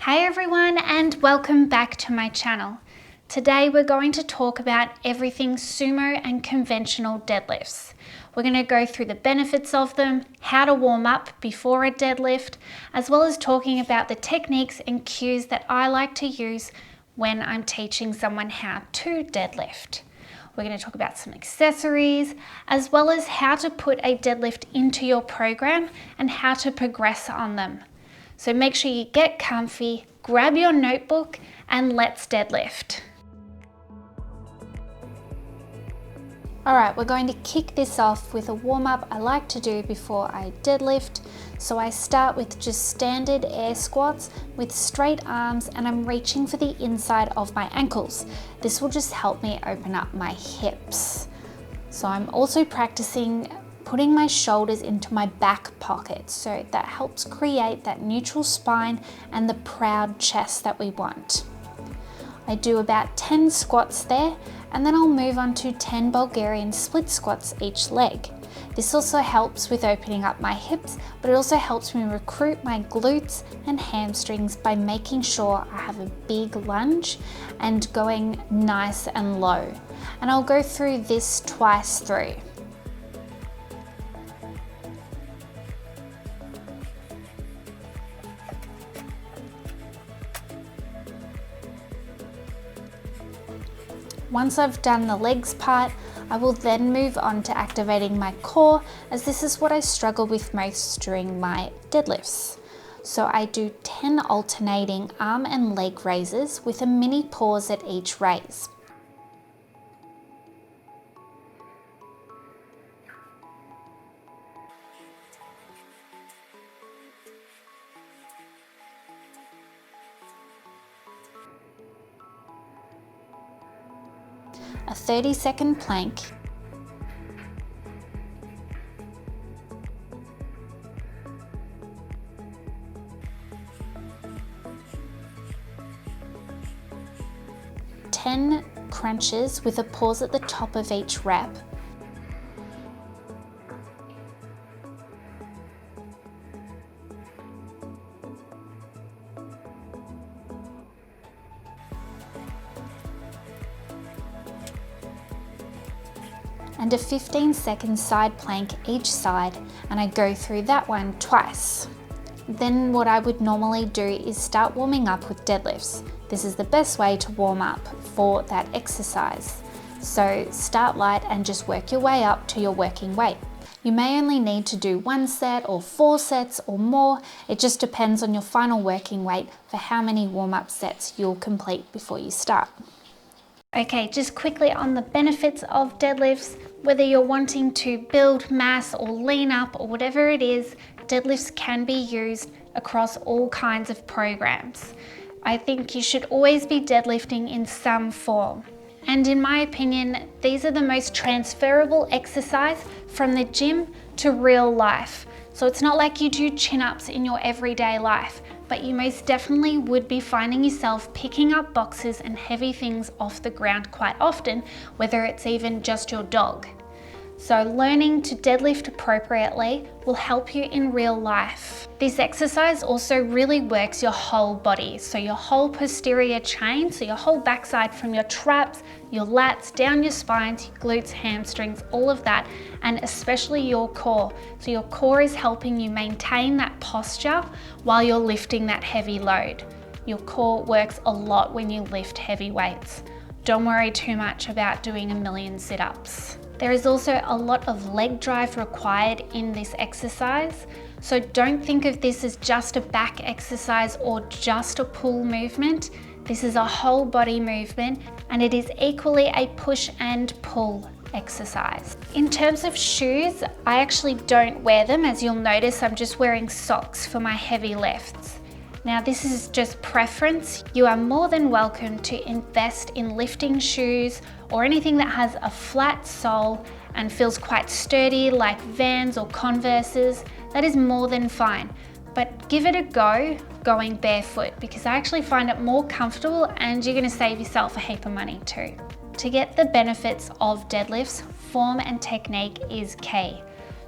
Hi everyone and welcome back to my channel. Today we're going to talk about everything sumo and conventional deadlifts. We're going to go through the benefits of them, how to warm up before a deadlift, as well as talking about the techniques and cues that I like to use when I'm teaching someone how to deadlift. We're going to talk about some accessories, as well as how to put a deadlift into your program and how to progress on them. So make sure you get comfy, grab your notebook, and let's deadlift. Alright, we're going to kick this off with a warm-up I like to do before I deadlift. So I start with just standard air squats with straight arms, and I'm reaching for the inside of my ankles. This will just help me open up my hips. So I'm also practicing putting my shoulders into my back pocket, so that helps create that neutral spine and the proud chest that we want. I do about 10 squats there, and then I'll move on to 10 Bulgarian split squats each leg. This also helps with opening up my hips, but it also helps me recruit my glutes and hamstrings by making sure I have a big lunge and going nice and low. And I'll go through this twice through. Once I've done the legs part, I will then move on to activating my core, as this is what I struggle with most during my deadlifts. So I do 10 alternating arm and leg raises with a mini pause at each raise. A 30-second plank, ten crunches with a pause at the top of each rep, and a 15-second side plank each side, and I go through that one twice. Then what I would normally do is start warming up with deadlifts. This is the best way to warm up for that exercise. So start light and just work your way up to your working weight. You may only need to do 1 set or 4 sets or more. It just depends on your final working weight for how many warm-up sets you'll complete before you start. Okay, just quickly on the benefits of deadlifts. Whether you're wanting to build mass or lean up or whatever it is, deadlifts can be used across all kinds of programs. I think you should always be deadlifting in some form. And in my opinion, these are the most transferable exercise from the gym to real life. So it's not like you do chin-ups in your everyday life, but you most definitely would be finding yourself picking up boxes and heavy things off the ground quite often, whether it's even just your dog. So learning to deadlift appropriately will help you in real life. This exercise also really works your whole body. So your whole posterior chain, so your whole backside from your traps, your lats, down your spines, your glutes, hamstrings, all of that, and especially your core. So your core is helping you maintain that posture while you're lifting that heavy load. Your core works a lot when you lift heavy weights. Don't worry too much about doing a million sit-ups. There is also a lot of leg drive required in this exercise, so don't think of this as just a back exercise or just a pull movement. This is a whole body movement, and it is equally a push and pull exercise. In terms of shoes, I actually don't wear them. As you'll notice, I'm just wearing socks for my heavy lifts. Now this is just preference. You are more than welcome to invest in lifting shoes or anything that has a flat sole and feels quite sturdy, like Vans or Converses. That is more than fine. But give it a go going barefoot, because I actually find it more comfortable and you're going to save yourself a heap of money too. To get the benefits of deadlifts, form and technique is key.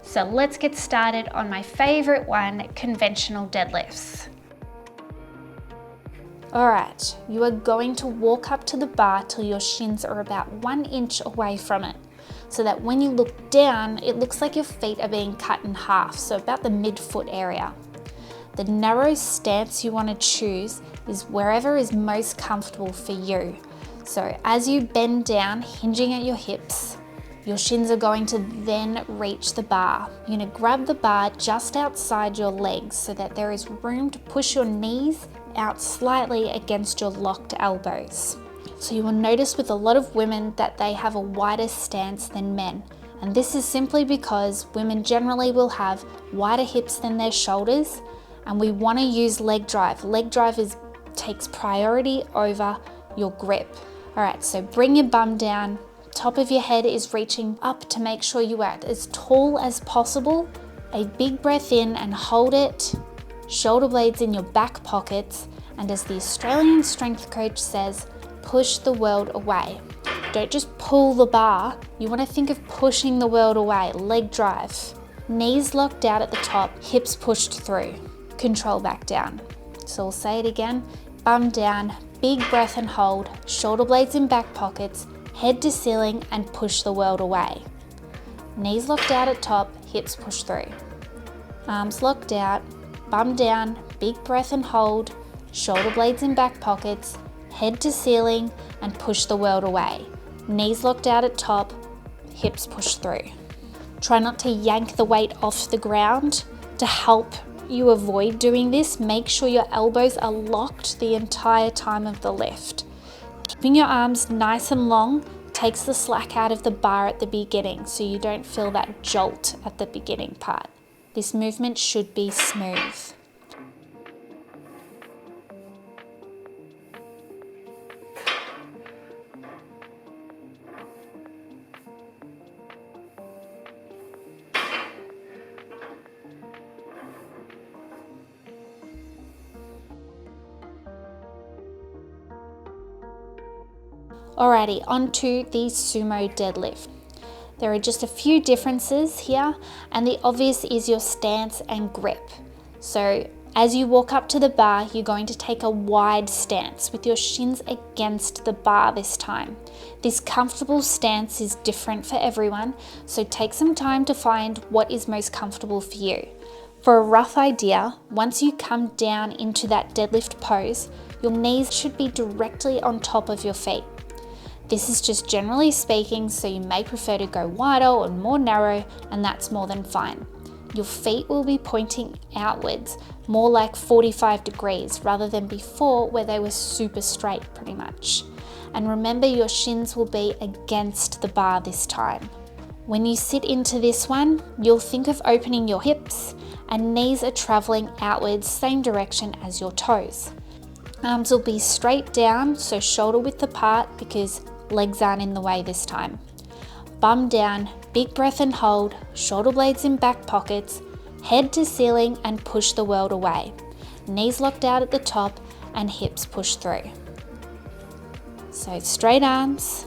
So let's get started on my favorite one, conventional deadlifts. Alright, you are going to walk up to the bar till your shins are about 1 inch away from it, so that when you look down, it looks like your feet are being cut in half, so about the mid-foot area. The narrow stance you want to choose is wherever is most comfortable for you. So as you bend down, hinging at your hips, your shins are going to then reach the bar. You're going to grab the bar just outside your legs so that there is room to push your knees out slightly against your locked elbows. So you will notice with a lot of women that they have a wider stance than men. And this is simply because women generally will have wider hips than their shoulders, and we want to use leg drive. Leg drive takes priority over your grip. All right, so bring your bum down. Top of your head is reaching up to make sure you are as tall as possible. A big breath in and hold it. Shoulder blades in your back pockets. And as the Australian strength coach says, push the world away. Don't just pull the bar. You want to think of pushing the world away. Leg drive. Knees locked out at the top, hips pushed through. Control back down. So we'll say it again. Bum down, big breath and hold. Shoulder blades in back pockets. Head to ceiling and push the world away. Knees locked out at top, hips push through. Arms locked out, bum down, big breath and hold, shoulder blades in back pockets, head to ceiling and push the world away. Knees locked out at top, hips push through. Try not to yank the weight off the ground. To help you avoid doing this, make sure your elbows are locked the entire time of the lift. Keeping your arms nice and long takes the slack out of the bar at the beginning, so you don't feel that jolt at the beginning part. This movement should be smooth. Alrighty, on to the sumo deadlift. There are just a few differences here, and the obvious is your stance and grip. So as you walk up to the bar, you're going to take a wide stance with your shins against the bar this time. This comfortable stance is different for everyone, so take some time to find what is most comfortable for you. For a rough idea, once you come down into that deadlift pose, your knees should be directly on top of your feet. This is just generally speaking, so you may prefer to go wider or more narrow, and that's more than fine. Your feet will be pointing outwards, more like 45 degrees, rather than before where they were super straight pretty much. And remember, your shins will be against the bar this time. When you sit into this one, you'll think of opening your hips, and knees are traveling outwards, same direction as your toes. Arms will be straight down, so shoulder width apart because legs aren't in the way this time. Bum down, big breath and hold, shoulder blades in back pockets, head to ceiling and push the world away. Knees locked out at the top and hips push through. So straight arms,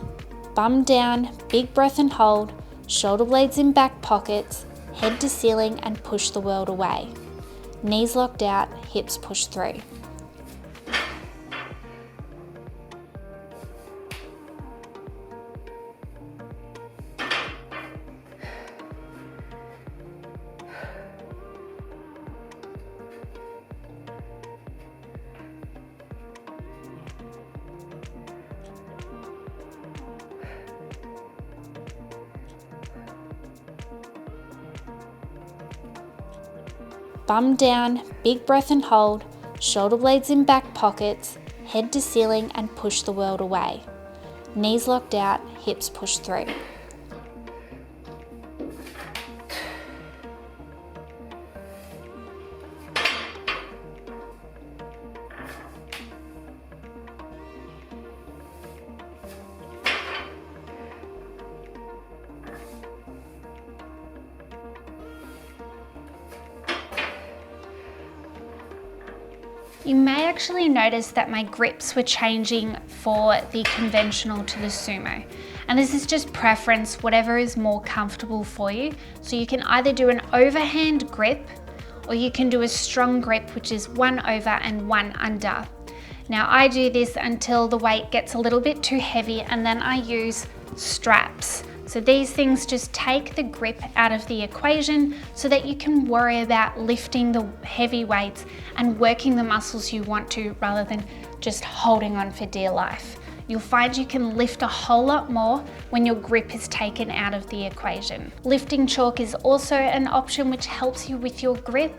bum down, big breath and hold, shoulder blades in back pockets, head to ceiling and push the world away. Knees locked out, hips push through. Bum down, big breath and hold, shoulder blades in back pockets, head to ceiling and push the world away. Knees locked out, hips push through. You may actually notice that my grips were changing for the conventional to the sumo. And this is just preference, whatever is more comfortable for you. So you can either do an overhand grip or you can do a strong grip, which is one over and one under. Now I do this until the weight gets a little bit too heavy, and then I use straps. So these things just take the grip out of the equation so that you can worry about lifting the heavy weights and working the muscles you want to, rather than just holding on for dear life. You'll find you can lift a whole lot more when your grip is taken out of the equation. Lifting chalk is also an option which helps you with your grip.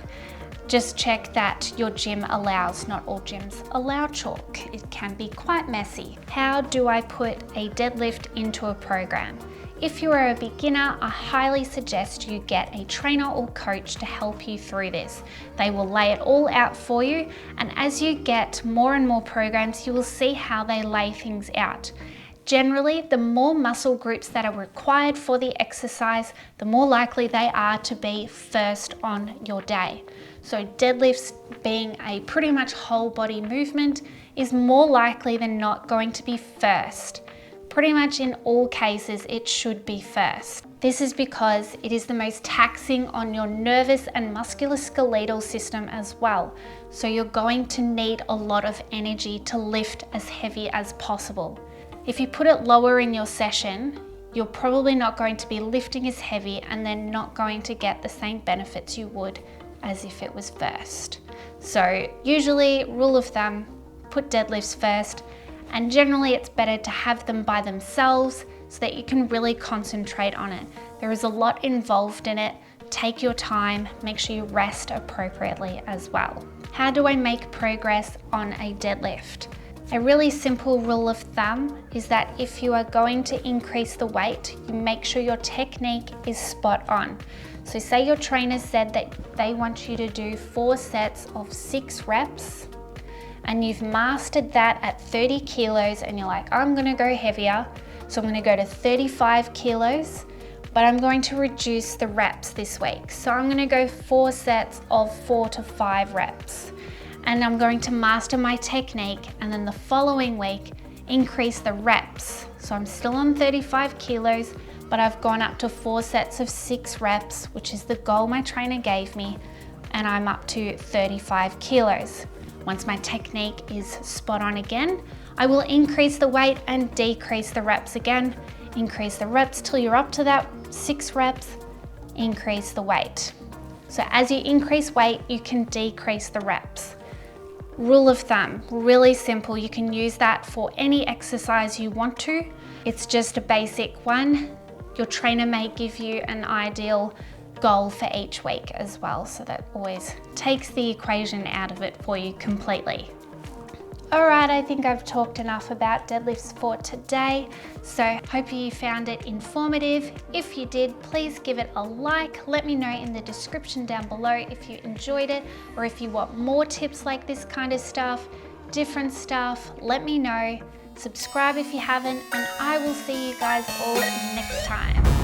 Just check that your gym allows, not all gyms allow chalk. It can be quite messy. How do I put a deadlift into a program? If you are a beginner, I highly suggest you get a trainer or coach to help you through this. They will lay it all out for you, and as you get more and more programs, you will see how they lay things out. Generally, the more muscle groups that are required for the exercise, the more likely they are to be first on your day. So deadlifts, being a pretty much whole body movement, is more likely than not going to be first. Pretty much in all cases, it should be first. This is because it is the most taxing on your nervous and musculoskeletal system as well. So you're going to need a lot of energy to lift as heavy as possible. If you put it lower in your session, you're probably not going to be lifting as heavy and then not going to get the same benefits you would as if it was first. So usually, rule of thumb, put deadlifts first. And generally it's better to have them by themselves so that you can really concentrate on it. There is a lot involved in it. Take your time, make sure you rest appropriately as well. How do I make progress on a deadlift? A really simple rule of thumb is that if you are going to increase the weight, you make sure your technique is spot on. So say your trainer said that they want you to do 4 sets of 6 reps, and you've mastered that at 30 kilos, and you're like, I'm gonna go heavier, so I'm gonna go to 35 kilos, but I'm going to reduce the reps this week. So I'm gonna go 4 sets of 4 to 5 reps, and I'm going to master my technique, and then the following week, increase the reps. So I'm still on 35 kilos, but I've gone up to 4 sets of 6 reps, which is the goal my trainer gave me, and I'm up to 35 kilos. Once my technique is spot on again, I will increase the weight and decrease the reps again. Increase the reps till you're up to that 6 reps, increase the weight. So as you increase weight, you can decrease the reps. Rule of thumb, really simple. You can use that for any exercise you want to. It's just a basic one. Your trainer may give you an ideal goal for each week as well, so that always takes the equation out of it for you completely. Alright, I think I've talked enough about deadlifts for today, so hope you found it informative. If you did, please give it a like. Let me know in the description down below if you enjoyed it, or if you want more tips like this kind of stuff, different stuff, let me know. Subscribe if you haven't, and I will see you guys all next time.